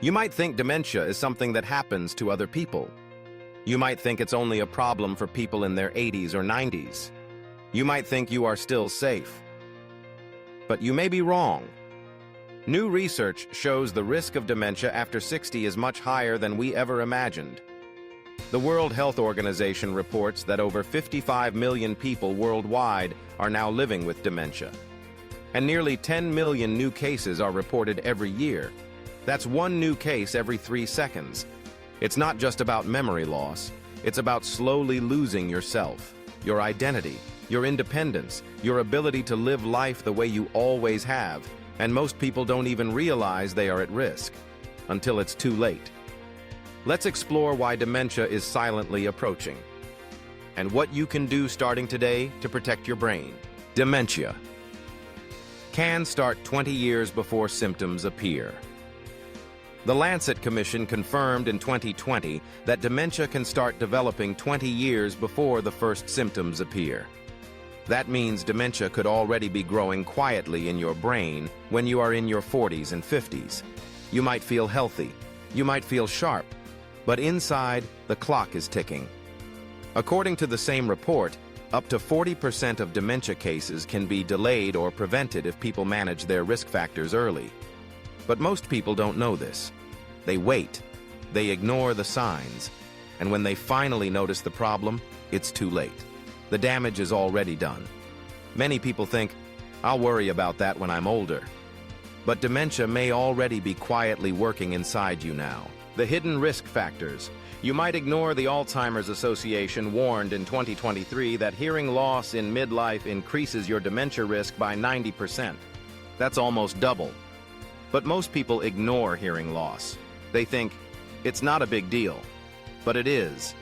You might think dementia is something that happens to other people. You might think it's only a problem for people in their 80s or 90s. You might think you are still safe. But you may be wrong. New research shows the risk of dementia after 60 is much higher than we ever imagined. The World Health Organization reports that over 55 million people worldwide are now living with dementia. And nearly 10 million new cases are reported every year. That's one new case every 3 seconds. It's not just about memory loss. It's about slowly losing yourself, your identity, your independence, your ability to live life the way you always have. And most people don't even realize they are at risk until it's too late. Let's explore why dementia is silently approaching and what you can do starting today to protect your brain. Dementia can start 20 years before symptoms appear. The Lancet Commission confirmed in 2020 that dementia can start developing 20 years before the first symptoms appear. That means dementia could already be growing quietly in your brain when you are in your 40s and 50s. You might feel healthy, you might feel sharp, but inside, the clock is ticking. According to the same report, up to 40% of dementia cases can be delayed or prevented if people manage their risk factors early. But most people don't know this. They wait, they ignore the signs, and when they finally notice the problem, it's too late. The damage is already done. Many people think, I'll worry about that when I'm older. But dementia may already be quietly working inside you now. The hidden risk factors. You might ignore the Alzheimer's Association warned in 2023 that hearing loss in midlife increases your dementia risk by 90%. That's almost double. But most people ignore hearing loss. They think, it's not a big deal. But it is.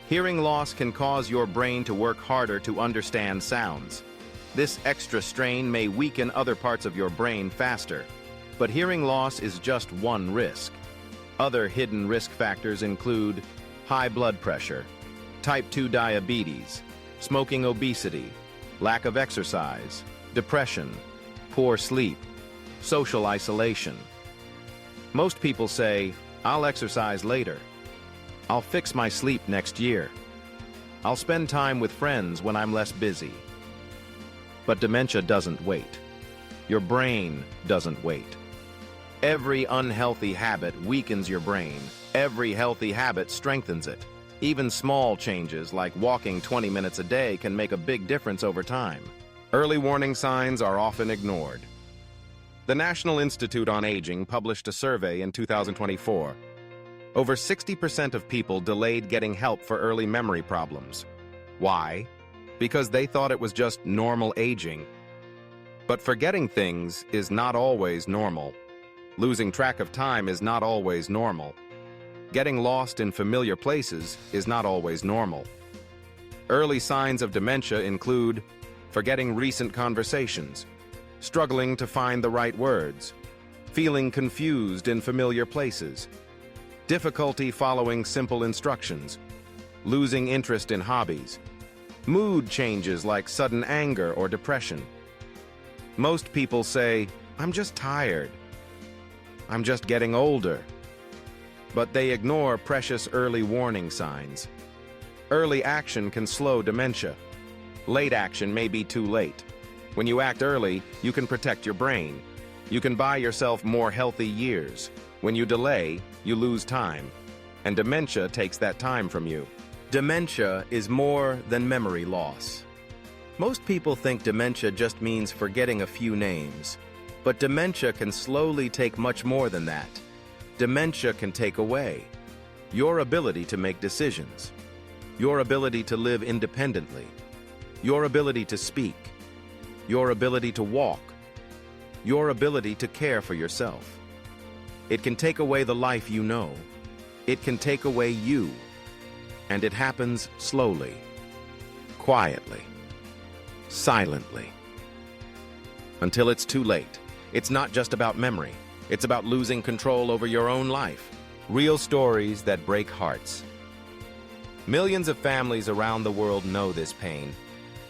Hearing loss can cause your brain to work harder to understand sounds. This extra strain may weaken other parts of your brain faster. But hearing loss is just one risk. Other hidden risk factors include high blood pressure, type 2 diabetes, smoking, obesity, lack of exercise, depression, poor sleep, social isolation. Most people say, I'll exercise later. I'll fix my sleep next year. I'll spend time with friends when I'm less busy. But dementia doesn't wait. Your brain doesn't wait. Every unhealthy habit weakens your brain. Every healthy habit strengthens it. Even small changes like walking 20 minutes a day can make a big difference over time. Early warning signs are often ignored. The National Institute on Aging published a survey in 2024. Over 60% of people delayed getting help for early memory problems. Why? Because they thought it was just normal aging. But forgetting things is not always normal. Losing track of time is not always normal. Getting lost in familiar places is not always normal. Early signs of dementia include forgetting recent conversations, struggling to find the right words, feeling confused in familiar places, difficulty following simple instructions, losing interest in hobbies, mood changes like sudden anger or depression. Most people say, I'm just tired. I'm just getting older. But they ignore precious early warning signs. Early action can slow dementia. Late action may be too late. When you act early, you can protect your brain. You can buy yourself more healthy years. When you delay, you lose time. And dementia takes that time from you. Dementia is more than memory loss. Most people think dementia just means forgetting a few names. But dementia can slowly take much more than that. Dementia can take away your ability to make decisions, your ability to live independently, your ability to speak, your ability to walk, your ability to care for yourself. It can take away the life you know. It can take away you. And it happens slowly, quietly, silently, until it's too late. It's not just about memory. It's about losing control over your own life. Real stories that break hearts. Millions of families around the world know this pain.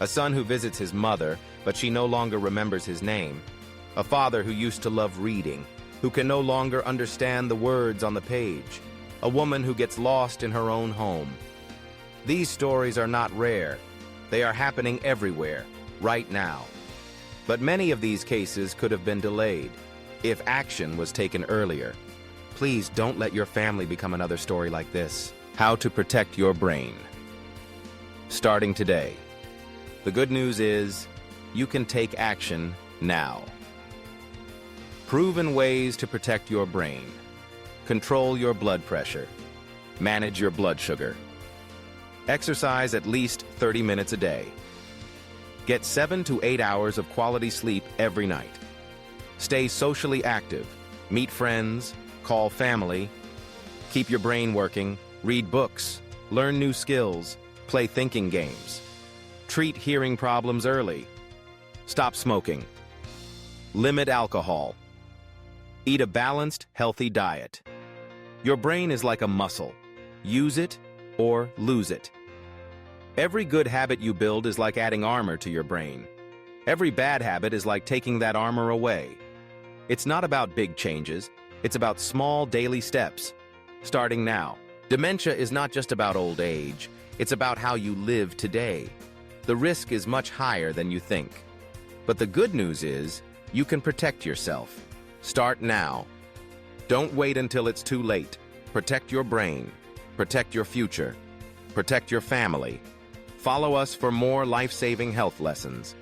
A son who visits his mother, but she no longer remembers his name. A father who used to love reading, who can no longer understand the words on the page, a woman who gets lost in her own home. These stories are not rare. They are happening everywhere, right now. But many of these cases could have been delayed if action was taken earlier. Please don't let your family become another story like this. How to protect your brain. Starting today. The good news is, you can take action now. Proven ways to protect your brain. Control your blood pressure. Manage your blood sugar. Exercise at least 30 minutes a day. Get 7 to 8 hours of quality sleep every night. Stay socially active. Meet friends. Call family. Keep your brain working. Read books. Learn new skills. Play thinking games. Treat hearing problems early. Stop smoking. Limit alcohol. Eat a balanced, healthy diet. Your brain is like a muscle. Use it or lose it. Every good habit you build is like adding armor to your brain. Every bad habit is like taking that armor away. It's not about big changes. It's about small daily steps. Starting now. Dementia is not just about old age. It's about how you live today. The risk is much higher than you think. But the good news is, you can protect yourself. Start now. Don't wait until it's too late. Protect your brain. Protect your future. Protect your family. Follow us for more life-saving health lessons.